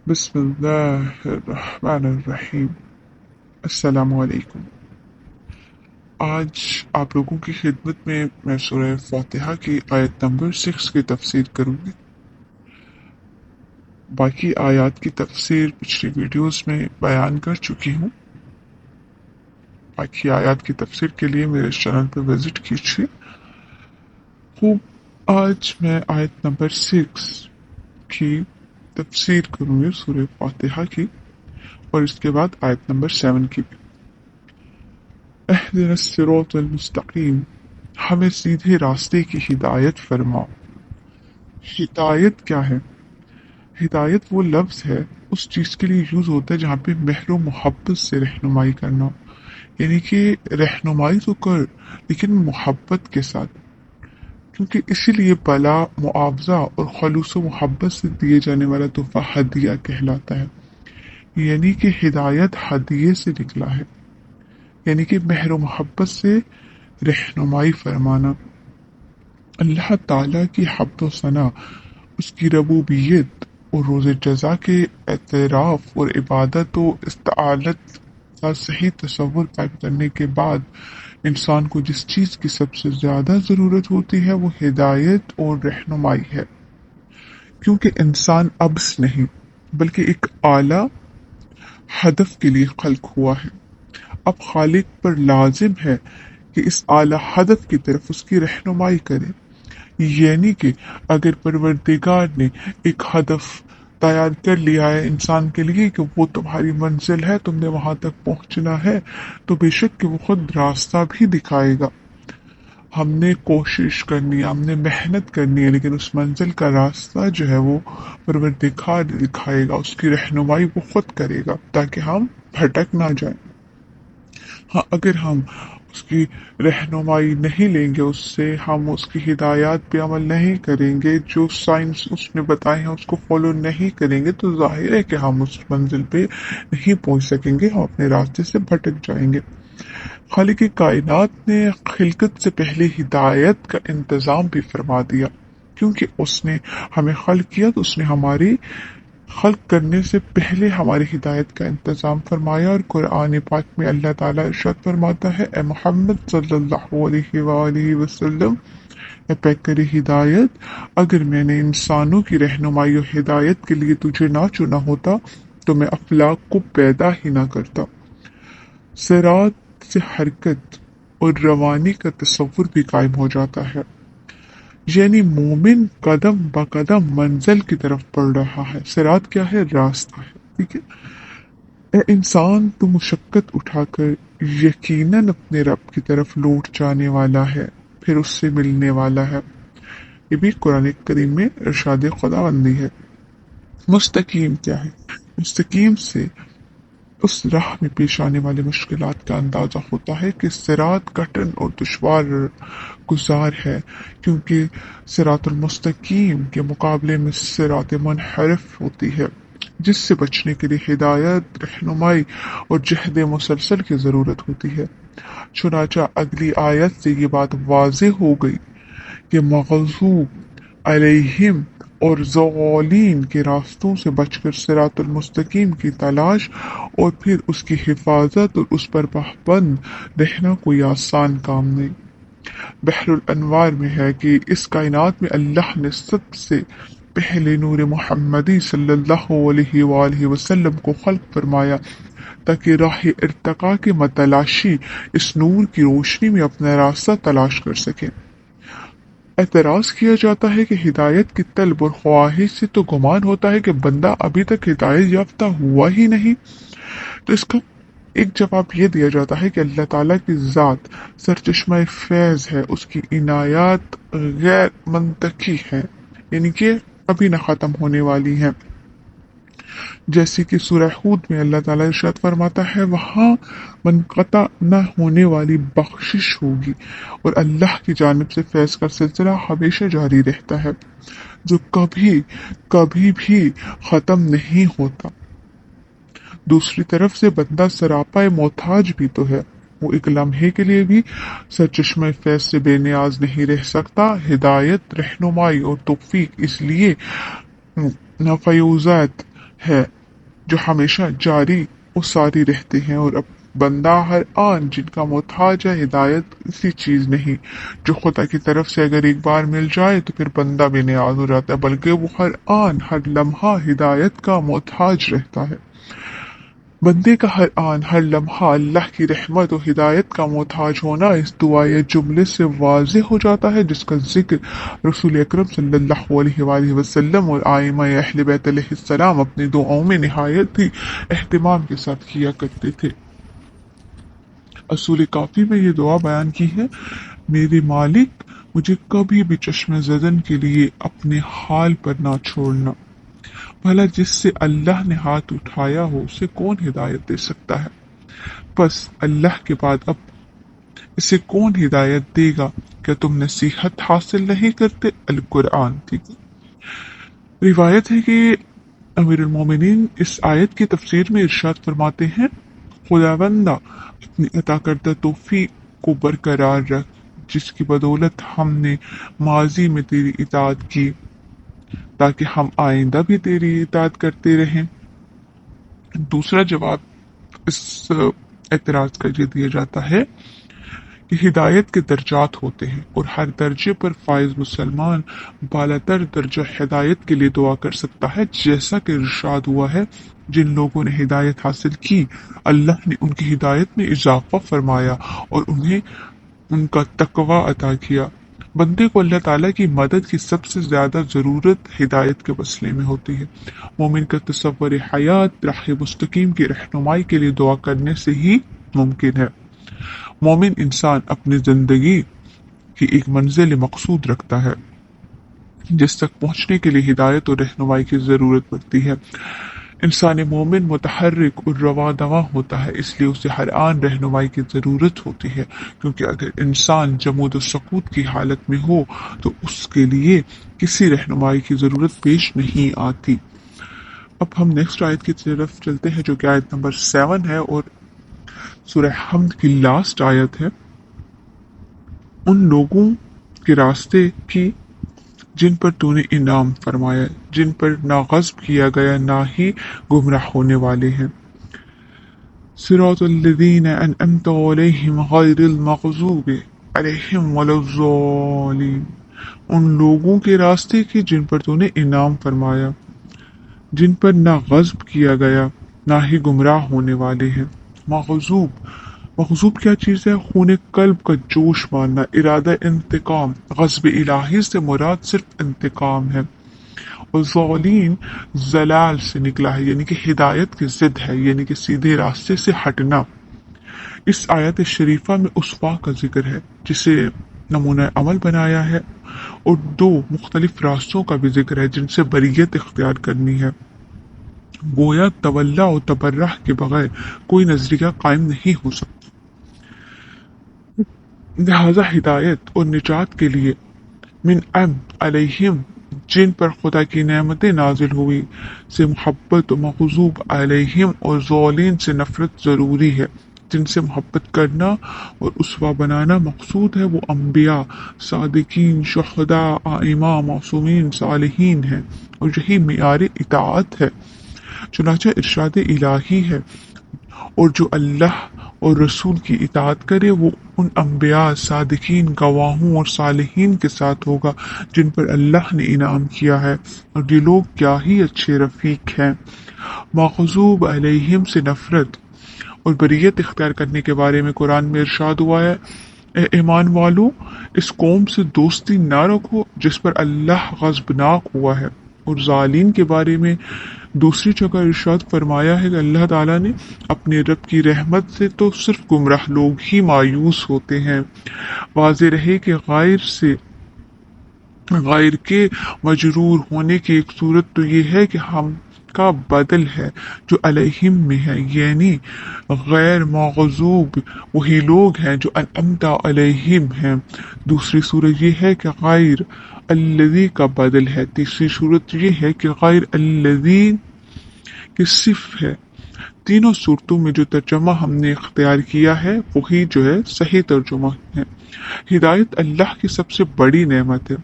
بسم اللہ الرحمن الرحیم۔ السلام علیکم۔ آج آپ لوگوں کی خدمت میں میں سورہ فاتحہ کی آیت نمبر 6 کی تفسیر کروں گی۔ باقی آیات کی تفسیر پچھلی ویڈیوز میں بیان کر چکی ہوں۔ باقی آیات کی تفسیر کے لیے میرے چینل پہ وزٹ کیجیے۔ خوب، آج میں آیت نمبر 6 کی تفسیر کروں گی سورہ فاتحہ کی، اور اس کے بعد آیت نمبر 7 کی بھی۔ اہدنا الصراط المستقیم، ہمیں سیدھے راستے کی ہدایت فرما۔ ہدایت کیا ہے؟ ہدایت وہ لفظ ہے، اس چیز کے لیے یوز ہوتا ہے جہاں پہ مہر و محبت سے رہنمائی کرنا، یعنی کہ رہنمائی تو کر لیکن محبت کے ساتھ، کیونکہ اسی لیے بلا معاوضہ اور خلوص و محبت سے دیے جانے والا تحفہ ہدیہ کہلاتا ہے، یعنی کہ ہدایت ہدیے سے نکلا ہے، یعنی کہ مہر و محبت سے رہنمائی فرمانا۔ اللہ تعالیٰ کی حمد و ثنا، اس کی ربوبیت اور روز جزا کے اعتراف اور عبادت و استعانت کا صحیح تصور قائم کرنے کے بعد انسان کو جس چیز کی سب سے زیادہ ضرورت ہوتی ہے وہ ہدایت اور رہنمائی ہے، کیونکہ انسان عبث نہیں بلکہ ایک اعلیٰ ہدف کے لیے خلق ہوا ہے۔ اب خالق پر لازم ہے کہ اس اعلیٰ ہدف کی طرف اس کی رہنمائی کرے، یعنی کہ اگر پروردگار نے ایک ہدف تیار کر لیا ہے انسان کے لیے کہ وہ تمہاری منزل ہے، تم نے وہاں تک پہنچنا ہے، تو بے شک کہ وہ خود راستہ بھی دکھائے گا۔ ہم نے کوشش کرنی ہے، ہم نے محنت کرنی ہے، لیکن اس منزل کا راستہ جو ہے وہ پروردگار دکھائے گا، اس کی رہنمائی وہ خود کرے گا تاکہ ہم بھٹک نہ جائیں۔ ہاں، اگر ہم اس کی رہنمائی نہیں لیں گے، اس سے ہم اس کی ہدایات پہ عمل نہیں کریں گے، جو سائنس اس نے بتائے ہیں اس کو فالو نہیں کریں گے، تو ظاہر ہے کہ ہم اس منزل پہ نہیں پہنچ سکیں گے، ہم اپنے راستے سے بھٹک جائیں گے۔ خالق کائنات نے خلقت سے پہلے ہدایت کا انتظام بھی فرما دیا، کیونکہ اس نے ہمیں خلق کیا تو اس نے ہماری خلق کرنے سے پہلے ہماری ہدایت کا انتظام فرمایا، اور قرآن پاک میں اللہ تعالیٰ ارشاد فرماتا ہے، اے محمد صلی اللہ علیہ وآلہ وسلم، اے پیکر ہدایت، اگر میں نے انسانوں کی رہنمائی و ہدایت کے لیے تجھے نہ چنا ہوتا تو میں افلاک کو پیدا ہی نہ کرتا۔ صراط سے حرکت اور روانی کا تصور بھی قائم ہو جاتا ہے، یعنی مومن قدم با قدم منزل کی طرف بڑھ رہا ہے۔ صراط کیا ہے؟ راستہ ہے، ٹھیک ہے۔ اے انسان، تو مشقت اٹھا کر یقیناً اپنے رب کی طرف لوٹ جانے والا ہے، پھر اس سے ملنے والا ہے۔ یہ بھی قرآن کریم میں ارشاد خداوندی ہے۔ مستقیم کیا ہے؟ مستقیم سے اس راہ میں پیش آنے والے مشکلات کا اندازہ ہوتا ہے کہ صراط کٹھن اور دشوار گزار ہے، کیونکہ صراط المستقیم کے مقابلے میں صراط منحرف ہوتی ہے، جس سے بچنے کے لیے ہدایت، رہنمائی اور جہد مسلسل کی ضرورت ہوتی ہے۔ چنانچہ اگلی آیت سے یہ بات واضح ہو گئی کہ مغضوب علیہم اور ضالین کے راستوں سے بچ کر صراط المستقیم کی تلاش اور پھر اس کی حفاظت اور اس پر پابند رہنا کوئی آسان کام نہیں۔ بحر الانوار میں ہے کہ اس کائنات میں اللہ نے سب سے پہلے نور محمدی صلی اللہ علیہ وآلہ وسلم کو خلق فرمایا تاکہ راہ ارتقاء کے متلاشی اس نور کی روشنی میں اپنا راستہ تلاش کر سکیں۔ اعتراض کیا جاتا ہے کہ ہدایت کی طلب اور خواہش سے تو گمان ہوتا ہے کہ بندہ ابھی تک ہدایت یافتہ ہوا ہی نہیں، تو اس کا ایک جواب یہ دیا جاتا ہے کہ اللہ تعالیٰ کی ذات سرچشمہ فیض ہے، اس کی عنایات غیر منطقی ہیں، یعنی کہ ابھی نہ ختم ہونے والی ہیں، جیسے کہ سورہ ہود میں اللہ تعالیٰ ارشاد فرماتا ہے، وہاں منقطع نہ ہونے والی بخشش ہوگی، اور اللہ کی جانب سے فیض کا سلسلہ ہمیشہ جاری رہتا ہے جو کبھی بھی ختم نہیں ہوتا۔ دوسری طرف سے بندہ سراپا محتاج بھی تو ہے، وہ ایک لمحے کے لیے بھی سرچشمہ فیض سے بے نیاز نہیں رہ سکتا۔ ہدایت، رہنمائی اور توفیق اس لیے نافیوزات ہے جو ہمیشہ جاری و ساری رہتے ہیں، اور اب بندہ ہر آن جن کا محتاج ہے ہدایت اسی چیز نہیں جو خدا کی طرف سے اگر ایک بار مل جائے تو پھر بندہ بے نیاز ہو جاتا ہے، بلکہ وہ ہر آن ہر لمحہ ہدایت کا محتاج رہتا ہے۔ بندے کا ہر آن ہر لمحہ اللہ کی رحمت و ہدایت کا محتاج ہونا اس دعائے جملے سے واضح ہو جاتا ہے، جس کا ذکر رسول اکرم صلی اللہ علیہ وآلہ وسلم اور آئمہ اہل بیت علیہ السلام اپنی دعاؤں میں نہایت ہی اہتمام کے ساتھ کیا کرتے تھے۔ اصول کافی میں یہ دعا بیان کی ہے: میرے مالک، مجھے کبھی بھی چشم زدن کے لیے اپنے حال پر نہ چھوڑنا۔ بھلا جس سے اللہ نے ہاتھ اٹھایا ہو اسے کون ہدایت دے سکتا ہے؟ بس اللہ کے بعد اب اسے کون ہدایت دے گا؟ کیا تم نصیحت حاصل نہیں کرتے؟ القرآن۔ ٹھیک ہے، روایت ہے کہ امیر المومنین اس آیت کی تفسیر میں ارشاد فرماتے ہیں: خداوندہ اپنی عطا کردہ توفیق کو برقرار رکھ، جس کی بدولت ہم نے ماضی میں تیری اطاعت کی، تاکہ ہم آئندہ بھی تیری اطاعت کرتے رہیں۔ دوسرا جواب اس اعتراض کا یہ دیا جاتا ہے کہ ہدایت کے درجات ہوتے ہیں، اور ہر درجے پر فائز مسلمان بالاتر درجہ ہدایت کے لیے دعا کر سکتا ہے، جیسا کہ ارشاد ہوا ہے: جن لوگوں نے ہدایت حاصل کی اللہ نے ان کی ہدایت میں اضافہ فرمایا اور انہیں ان کا تقوی عطا کیا۔ بندے کو اللہ تعالیٰ کی مدد کی سب سے زیادہ ضرورت ہدایت کے وسیلے میں ہوتی ہے۔ مومن کا تصور حیات راہ مستقیم کی رہنمائی کے لیے دعا کرنے سے ہی ممکن ہے۔ مومن انسان اپنی زندگی کی ایک منزل مقصود رکھتا ہے جس تک پہنچنے کے لیے ہدایت اور رہنمائی کی ضرورت پڑتی ہے۔ انسان مومن متحرک اور رواں دواں ہوتا ہے، اس لیے اسے ہر آن رہنمائی کی ضرورت ہوتی ہے، کیونکہ اگر انسان جمود و سقوط کی حالت میں ہو تو اس کے لیے کسی رہنمائی کی ضرورت پیش نہیں آتی۔ اب ہم نیکسٹ آیت کی طرف چلتے ہیں جو کہ آیت نمبر 7 ہے اور سورہ حمد کی لاسٹ آیت ہے۔ ان لوگوں کے راستے کی جن پر تو نے انعام فرمایا، جن پر نہ غضب کیا گیا نہ ہی گمراہ ہونے والے ہیں۔ صراط الذین انعمت علیہم غیر المغضوب علیہم ولا الضالین۔ ان لوگوں کے راستے کی جن پر تو نے انعام فرمایا، جن پر نہ غضب کیا گیا نہ ہی گمراہ ہونے والے ہیں۔ مغضوب کیا چیز ہے؟ خون قلب کا جوش ماننا، ارادہ انتقام۔ غضب الہی سے مراد صرف انتقام ہے۔ اور ضالین ضلال سے نکلا ہے، یعنی کہ ہدایت کی ضد ہے، یعنی کہ سیدھے راستے سے ہٹنا۔ اس آیت شریفہ میں اسوا کا ذکر ہے جسے نمونہ عمل بنایا ہے، اور دو مختلف راستوں کا بھی ذکر ہے جن سے بریت اختیار کرنی ہے۔ گویا تولا و تبرہ کے بغیر کوئی نظریہ قائم نہیں ہو سکتا۔ لہذا ہدایت اور نجات کے لیے من علیہم جن پر خدا کی نعمتیں نازل ہوئی سے محبت، و مغضوب علیہم اور ضالین سے نفرت ضروری ہے۔ جن سے محبت کرنا اور اسوہ بنانا مقصود ہے وہ انبیاء، صادقین، شہداء، ائمہ، معصومین، صالحین ہیں، اور یہی معیار اطاعت ہے۔ چنانچہ ارشاد الہی ہے: اور جو اللہ اور رسول کی اطاعت کرے وہ ان انبیاء، صادقین، گواہوں اور صالحین کے ساتھ ہوگا جن پر اللہ نے انعام کیا ہے، اور یہ لوگ کیا ہی اچھے رفیق ہیں۔ مغضوب علیہم سے نفرت اور بریت اختیار کرنے کے بارے میں قرآن میں ارشاد ہوا ہے: اے ایمان والو، اس قوم سے دوستی نہ رکھو جس پر اللہ غضبناک ہوا ہے۔ اور ظالین کے بارے میں دوسری جگہ ارشاد فرمایا ہے کہ اللہ تعالیٰ نے اپنے رب کی رحمت سے تو صرف گمراہ لوگ ہی مایوس ہوتے ہیں۔ واضح رہے کہ غیر کے مجرور ہونے کی ایک صورت تو یہ ہے کہ ہم کا بدل ہے جو علیہم میں ہے، یعنی غیر مغضوب وہی لوگ ہیں جو انعمت علیہم ہیں۔ دوسری صورت یہ ہے کہ غیر الذی کا بدل ہے۔ تیسری صورت یہ ہے کہ غیر الذی کی صف ہے۔ تینوں صورتوں میں جو ترجمہ ہم نے اختیار کیا ہے وہی جو ہے صحیح ترجمہ ہے۔ ہدایت اللہ کی سب سے بڑی نعمت ہے۔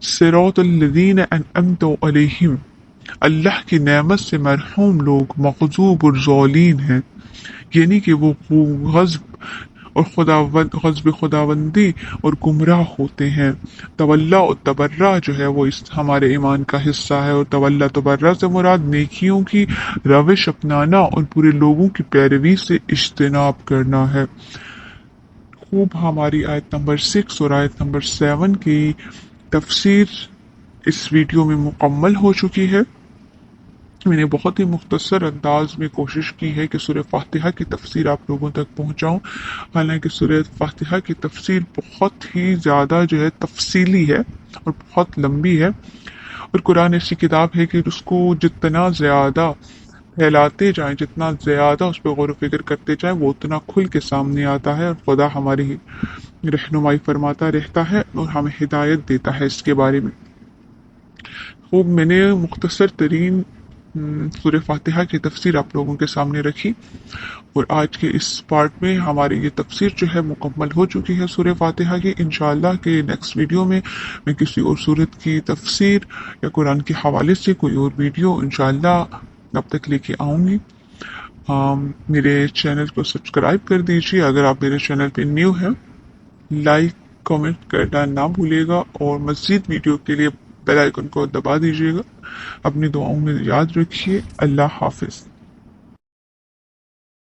صراط الذین انعمت علیہم، اللہ کی نعمت سے محروم لوگ مغضوب اور ذلین ہیں، یعنی کہ وہ غضب اور غضب خداوندی اور گمراہ ہوتے ہیں۔ تولا اور تبرہ جو ہے وہ ہمارے ایمان کا حصہ ہے، اور تولا تبرہ سے مراد نیکیوں کی روش اپنانا اور برے لوگوں کی پیروی سے اجتناب کرنا ہے۔ خوب ہماری آیت نمبر 6 اور آیت نمبر 7 کی تفسیر اس ویڈیو میں مکمل ہو چکی ہے۔ میں نے بہت ہی مختصر انداز میں کوشش کی ہے کہ سورہ فاتحہ کی تفسیر آپ لوگوں تک پہنچاؤں، حالانکہ سورہ فاتحہ کی تفسیر بہت ہی زیادہ جو ہے تفصیلی ہے اور بہت لمبی ہے، اور قرآن ایسی کتاب ہے کہ اس کو جتنا زیادہ پھیلاتے جائیں، جتنا زیادہ اس پہ غور و فکر کرتے جائیں، وہ اتنا کھل کے سامنے آتا ہے، اور خدا ہماری رہنمائی فرماتا رہتا ہے اور ہمیں ہدایت دیتا ہے اس کے بارے میں۔ خوب میں نے مختصر ترین سورہ فاتحہ کی تفسیر آپ لوگوں کے سامنے رکھی، اور آج کے اس پارٹ میں ہماری یہ تفسیر جو ہے مکمل ہو چکی ہے سورہ فاتحہ کی۔ انشاءاللہ کہ نیکسٹ ویڈیو میں کسی اور سورت کی تفسیر یا قرآن کے حوالے سے کوئی اور ویڈیو انشاءاللہ اب تک لے کے آؤں گی۔ میرے چینل کو سبسکرائب کر دیجیے اگر آپ میرے چینل پہ نیو ہیں، لائک کامنٹ کرنا نہ بھولیے گا، اور مزید ویڈیو کے لیے بیل آئیکن کو دبا دیجیے گا۔ اپنی دعاؤں میں یاد رکھیے۔ اللہ حافظ۔